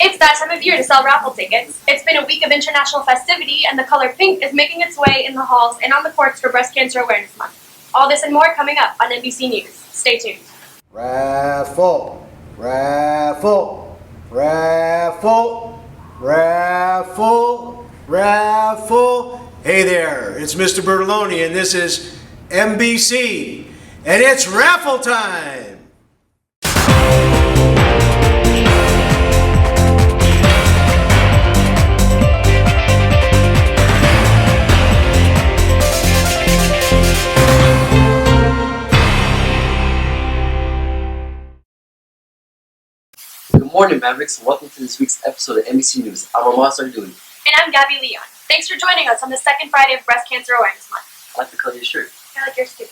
It's that time of year to sell raffle tickets. It's been a week of international festivity, and the color pink is making its way in the halls and on the courts for Breast Cancer Awareness Month. All this and more coming up on MBC News. Stay tuned. Raffle, raffle, raffle, raffle, raffle. Hey there, it's Mr. Bertoloni, and this is MBC, and it's raffle time. Good morning, Mavericks, and welcome to this week's episode of MBC News. I'm Armand Sardouli. And I'm Gabby Leon. Thanks for joining us on the second Friday of Breast Cancer Awareness Month. I like the color of your shirt. I like yours too.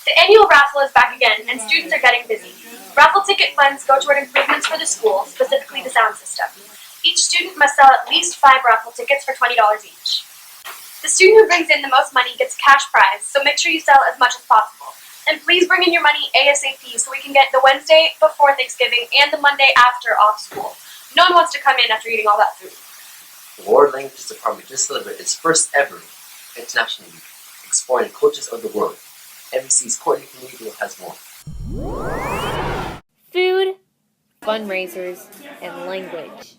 The annual raffle is back again, and students are getting busy. Raffle ticket funds go toward improvements for the school, specifically the sound system. Each student must sell at least 5 raffle tickets for $20 each. The student who brings in the most money gets cash prize, so make sure you sell as much as possible. And please bring in your money ASAP so we can get the Wednesday before Thanksgiving and the Monday after off school. No one wants to come in after eating all that food. The World Languages Department just celebrated its first ever International Week, exploring cultures of the world. MBC's Courtney Canadian has more. Food, fundraisers, and language.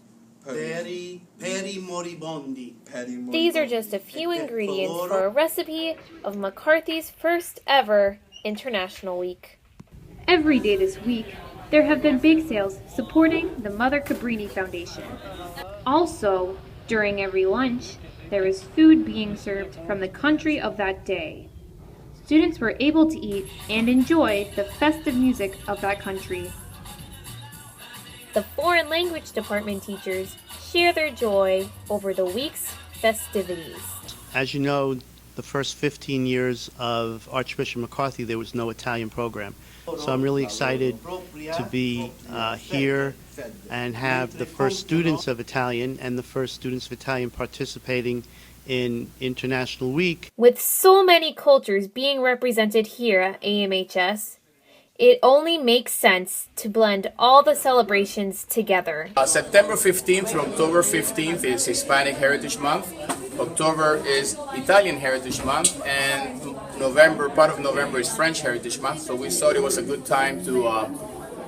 These are just a few ingredients for a recipe of McCarthy's first ever International Week. Every day this week, there have been bake sales supporting the Mother Cabrini Foundation. Also, during every lunch, there is food being served from the country of that day. Students were able to eat and enjoy the festive music of that country. The foreign language department teachers share their joy over the week's festivities. As you know, the first 15 years of Archbishop McCarthy, there was no Italian program. So I'm really excited to be here and have the first students of Italian and the first students of Italian participating in International Week. With so many cultures being represented here at AMHS, it only makes sense to blend all the celebrations together. September 15th through October 15th is Hispanic Heritage Month. October is Italian Heritage Month, and part of November is French Heritage Month. So we thought it was a good time to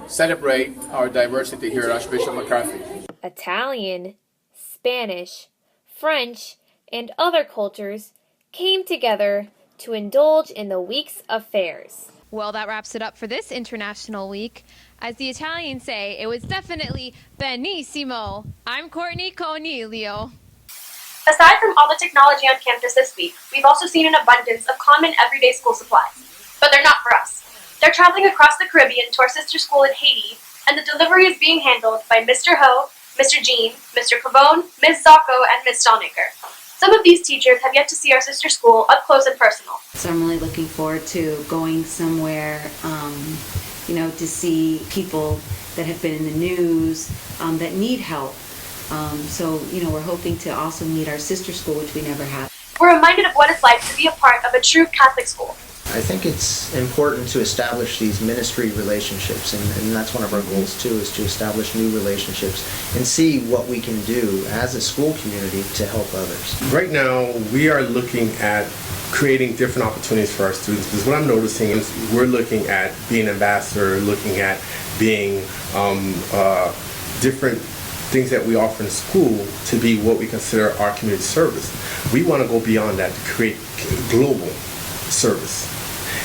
celebrate our diversity here at Archbishop McCarthy. Italian, Spanish, French, and other cultures came together to indulge in the week's affairs. Well, that wraps it up for this International Week. As the Italians say, it was definitely benissimo. I'm Courtney Cornelio. Aside from all the technology on campus this week, we've also seen an abundance of common everyday school supplies. But they're not for us. They're traveling across the Caribbean to our sister school in Haiti, and the delivery is being handled by Mr. Ho, Mr. Jean, Mr. Pavone, Ms. Zacco, and Ms. Stalnaker. Some of these teachers have yet to see our sister school up close and personal. So I'm really looking forward to going somewhere, to see people that have been in the news that need help. We're hoping to also meet our sister school, which we never had. We're reminded of what it's like to be a part of a true Catholic school. I think it's important to establish these ministry relationships, and that's one of our goals too, is to establish new relationships and see what we can do as a school community to help others. Right now, we are looking at creating different opportunities for our students, because what I'm noticing is we're looking at being an ambassador, looking at being different things that we offer in school to be what we consider our community service. We want to go beyond that to create global service.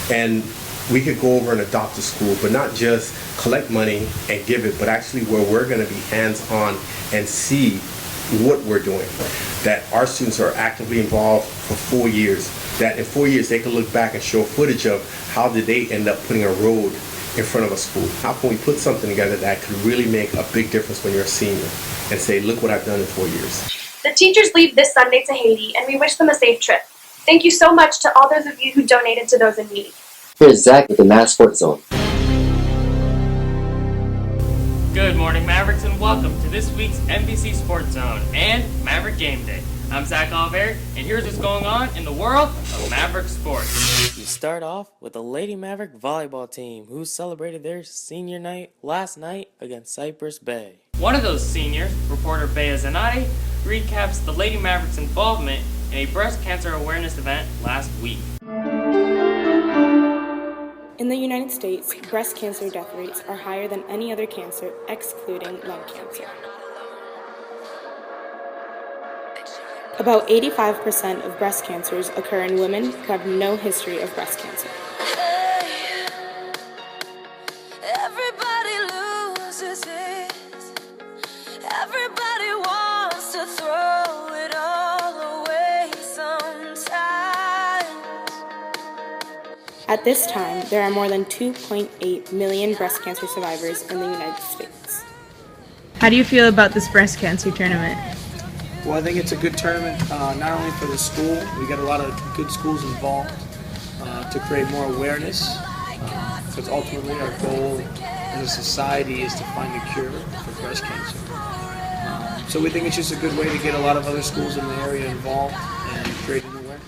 And we could go over and adopt a school, but not just collect money and give it, but actually where we're going to be hands-on and see what we're doing. That our students are actively involved for 4 years. That in 4 years they can look back and show footage of how did they end up putting a road in front of a school. How can we put something together that could really make a big difference when you're a senior and say, look what I've done in 4 years. The teachers leave this Sunday to Haiti, and we wish them a safe trip. Thank you so much to all those of you who donated to those in need. Here's Zach with the Mass Sports Zone. Good morning, Mavericks, and welcome to this week's MBC Sports Zone and Maverick Game Day. I'm Zach Oliver, and here's what's going on in the world of Maverick sports. We start off with the Lady Maverick volleyball team, who celebrated their senior night last night against Cypress Bay. One of those seniors, reporter Bea Zanotti, recaps the Lady Mavericks' involvement in a breast cancer awareness event last week. In the United States, breast cancer death rates are higher than any other cancer, excluding lung cancer. About 85% of breast cancers occur in women who have no history of breast cancer. Everybody loses it. Everybody wants to throw it all away sometimes. At this time, there are more than 2.8 million breast cancer survivors in the United States. How do you feel about this breast cancer tournament? Well, I think it's a good tournament, not only for the school. We got a lot of good schools involved to create more awareness, because ultimately our goal as a society is to find a cure for breast cancer. So we think it's just a good way to get a lot of other schools in the area involved and create an awareness.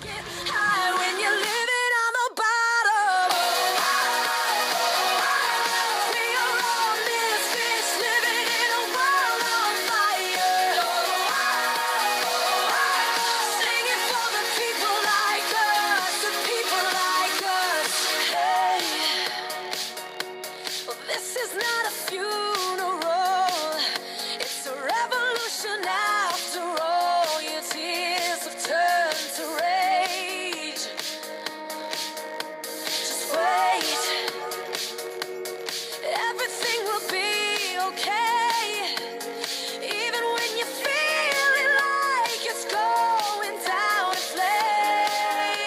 This is not a funeral, it's a revolution after all. Your tears have turned to rage. Just wait, everything will be okay. Even when you're feeling like it's going down in flames.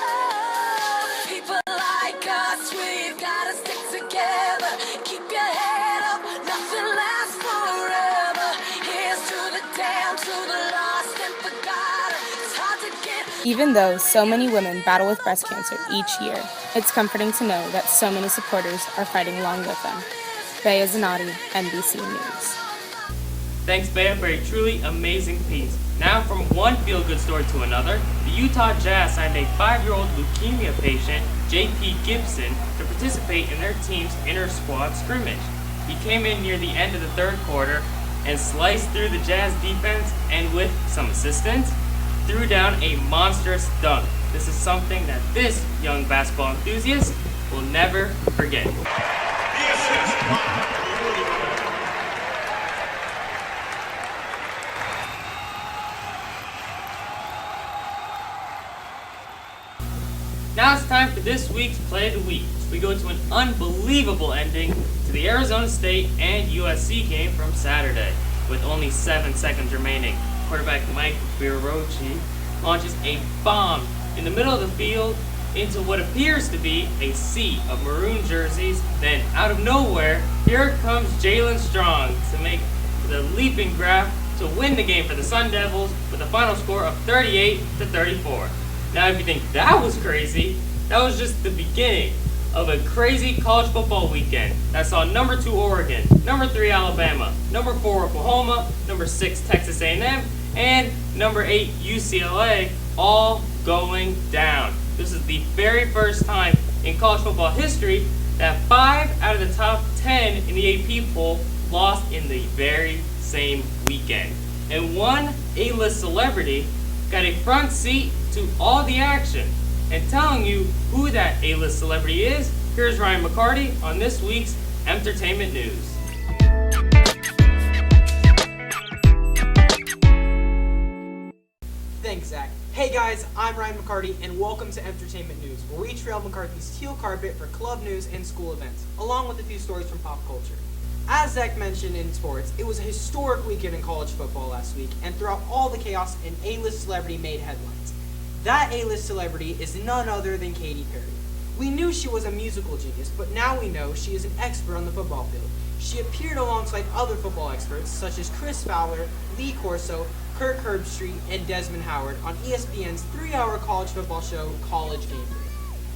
Oh, people like us, we've got to stick together. Keep your head up, nothing lasts forever. Here's to the damned, to the lost and forgotten. It's hard to get. Even though so many women battle with breast cancer each year, it's comforting to know that so many supporters are fighting along with them. Bea Zanotti, MBC News. Thanks, Bea, for a truly amazing piece. Now, from one feel-good story to another, the Utah Jazz signed a 5-year-old leukemia patient, J.P. Gibson, to participate in their team's inter-squad scrimmage. He came in near the end of the third quarter and sliced through the Jazz defense and, with some assistance, threw down a monstrous dunk. This is something that this young basketball enthusiast will never forget. Now it's time for this week's Play of the Week. We go to an unbelievable ending to the Arizona State and USC game from Saturday. With only 7 seconds remaining, quarterback Mike Birochi launches a bomb in the middle of the field into what appears to be a sea of maroon jerseys. Then, out of nowhere, here comes Jalen Strong to make the leaping grab to win the game for the Sun Devils with a final score of 38-34. Now, if you think that was crazy, that was just the beginning of a crazy college football weekend that saw number 2 Oregon, number 3 Alabama, number 4 Oklahoma, number 6 Texas A&M, and number 8 UCLA all going down. This is the very first time in college football history that 5 out of the top 10 in the AP poll lost in the very same weekend. And one A-list celebrity got a front seat to all the action. And telling you who that A-list celebrity is, here's Ryan McCarthy on this week's Entertainment News. Thanks, Zach. Hey guys, I'm Ryan McCarthy, and welcome to Entertainment News, where we trail McCarthy's teal carpet for club news and school events, along with a few stories from pop culture. As Zach mentioned in sports, it was a historic weekend in college football last week, and throughout all the chaos, an A-list celebrity made headlines. That A-list celebrity is none other than Katy Perry. We knew she was a musical genius, but now we know she is an expert on the football field. She appeared alongside other football experts such as Chris Fowler, Lee Corso, Kirk Herbstreit, and Desmond Howard on ESPN's 3-hour college football show, College Game Day.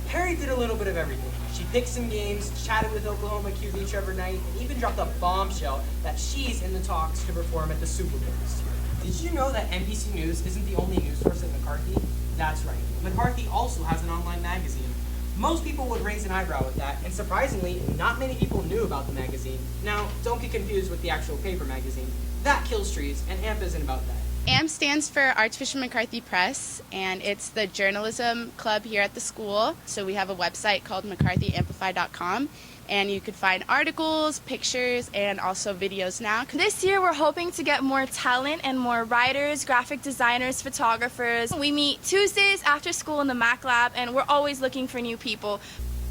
Perry did a little bit of everything. She picked some games, chatted with Oklahoma QB Trevor Knight, and even dropped a bombshell that she's in the talks to perform at the Super Bowl this year. Did you know that MBC News isn't the only news source at McCarthy? That's right. McCarthy also has an online magazine. Most people would raise an eyebrow at that, and surprisingly, not many people knew about the magazine. Now, don't get confused with the actual paper magazine. That kills trees, and AMP isn't about that. AMP stands for Archbishop McCarthy Press, and it's the journalism club here at the school. So we have a website called McCarthyAmplify.com, and you could find articles, pictures, and also videos now. This year we're hoping to get more talent and more writers, graphic designers, photographers. We meet Tuesdays after school in the Mac Lab, and we're always looking for new people.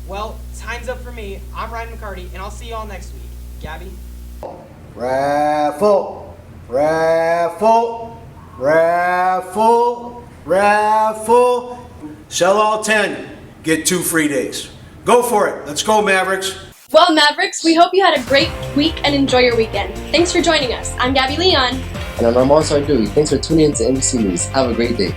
Well, time's up for me. I'm Ryan McCarty, and I'll see you all next week. Gabby? Raffle, raffle, raffle, raffle. Sell all 10, get 2 free days. Go for it. Let's go, Mavericks. Well, Mavericks, we hope you had a great week and enjoy your weekend. Thanks for joining us. I'm Gabby Leon. And I'm Armand Sardoui. Thanks for tuning in to MBC News. Have a great day.